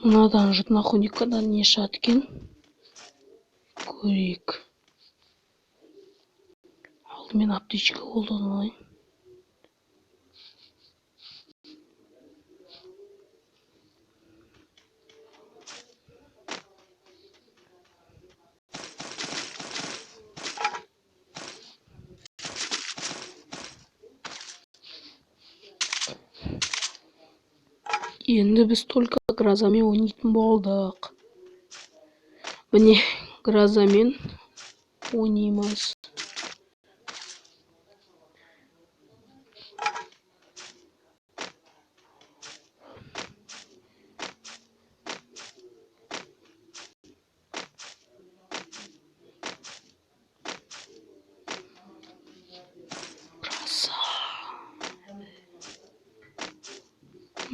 Мынадан жұрт находникадан не шығады екен? Көрейік. Алдымен аптечка қолданып алайын. Енді біз только грозамен ойнайтын болдық. Міне грозамен ойнаймыз.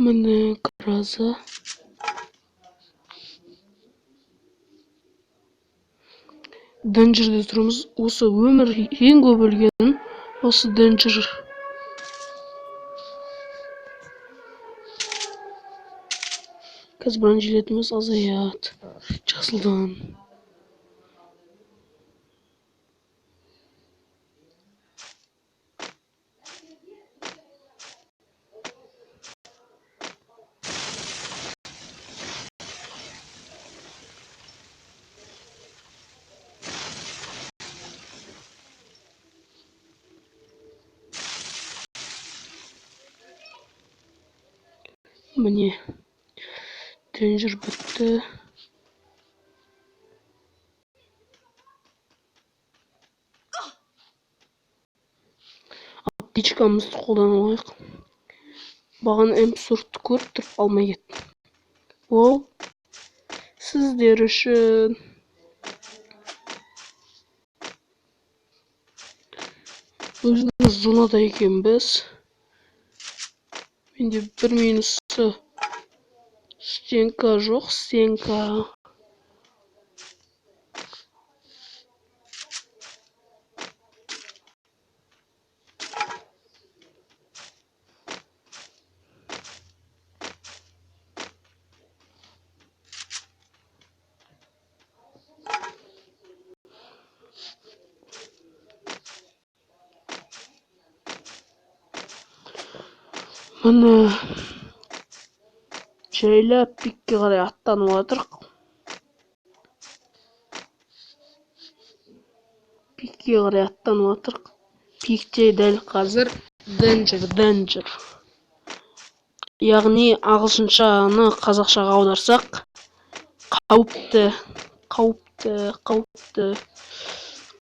Міне гроза. Денджерде тұрмыз. Осы өмір ең көп өлгенім осы Денджер. Қазір бронежилетіміз азаяды. Жасылдан. Міне Денджер бітті. Аптечкамызды қолдана алайық. Баған М4-ті көріп тұрып алмай кетті. Ол сіздер үшін. Өзіміз зонада екенбіз. Менде бір минусы. Стенка жоқ, стенка. Міне жайлап пикке қарай аттанып жатырық. Пикте дәл қазір Денджер. Яғни ағылшыншаны қазақшаға аударсақ,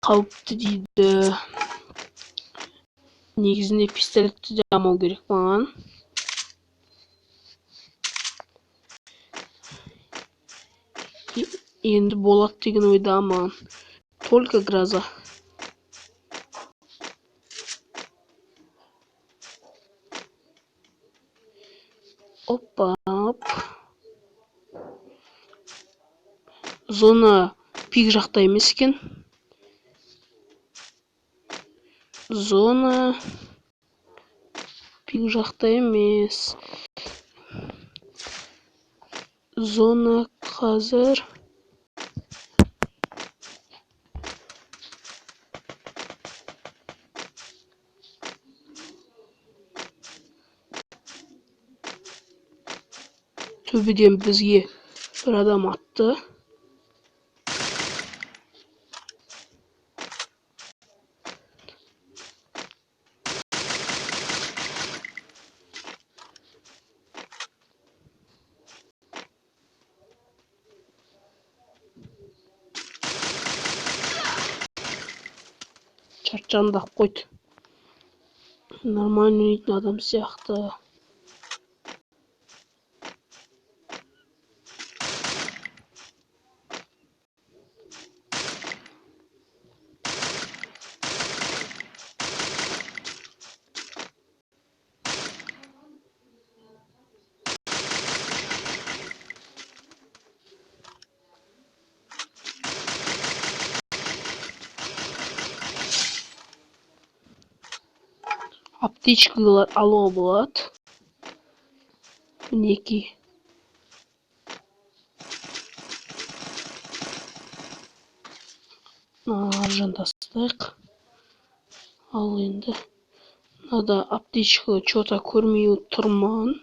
қауіпті дейді. Негізінде пистолетті де алмау керек маған. Енді болады деген ойдамын. Только гроза. Опа. Зона пик жақта емес екен. Зона пик жақта емес. Зона қазір төбеден бізге бір адам атты. Шарт-жандақ қойды. Нормально ойнайтын адам сияқты. Аптечкалар алуға болады. Мінекей. аржан тастайық. Ал енді мынада аптечка чота көрмей тұрман.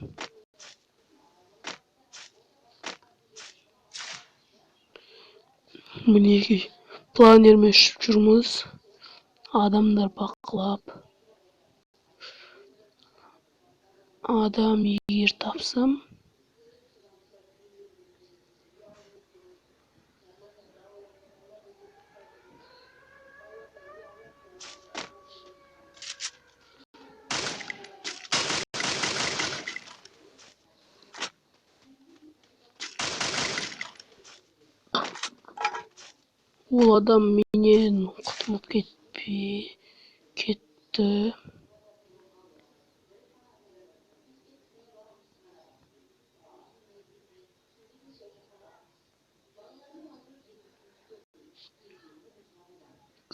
Мінекей планермен ұшып жүрміз. Адамдар бақылап. Адам егер тапсам. Ол адам менен құтылып кетті.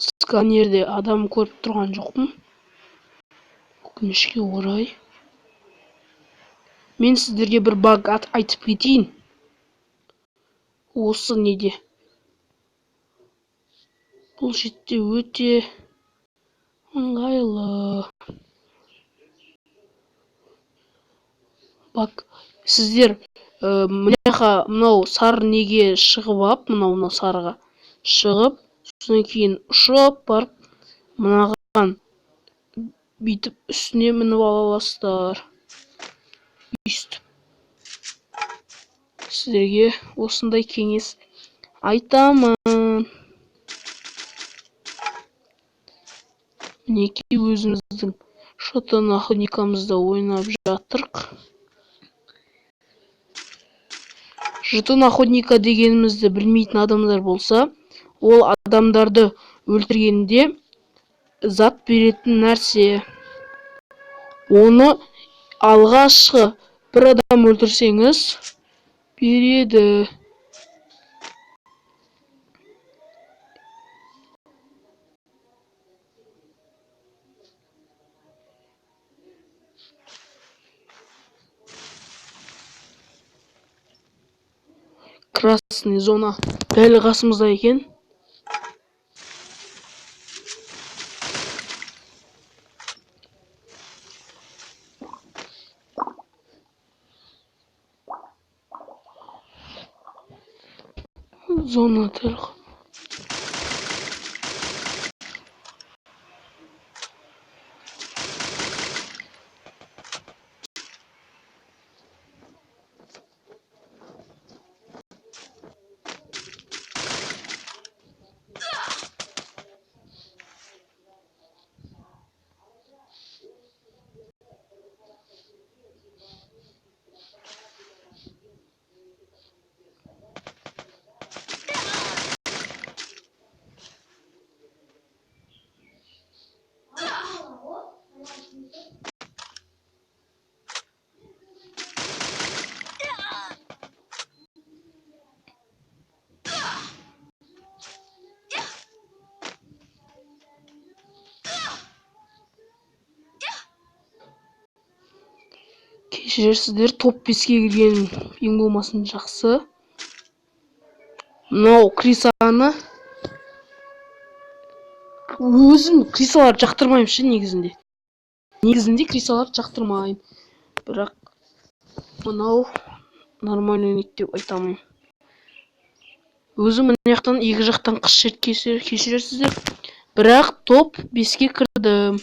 Сканерде адам көріп тұрған жоқпын. Өкінішке орай. Мен сіздерге бір баг айтып кетейін. Осы неде? Бұл жерде өте ыңғайлы. Бак, сіздер мынау сары неге шығып ап, мынау сарыға шығып, содан кейін ұшып барып, мынаған бүйтіп үстіне мініп ала аласыздар. Өйстіп. Сіздерге осындай кеңес айтамын. Мінекей өзіміздің шотан охотникамызда ойнап жатырық. Жетон охотника дегенімізді білмейтін адамдар болса, ол адамдарды өлтіргенде зат беретін нәрсе. Оны алғашқы бір адам өлтірсеңіз береді. Красный зона дәл қасымызда екен. Зона дәл. Кешірерсіздер, топ 5-ке кірген ең болмасын жақсы. Мынау крисаны өзім крисаларды жақтырмаймын ше негізінде. Крисаларды жақтырмаймын. Бірақ мынау нормально ойнайды деп айтамын. Өзім мына жақтан екі жақтан қыс жерді кешірерсіздер. Бірақ топ 5-ке кірдім.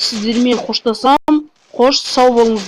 Сіздермен қоштасам, қош сау болыңыз.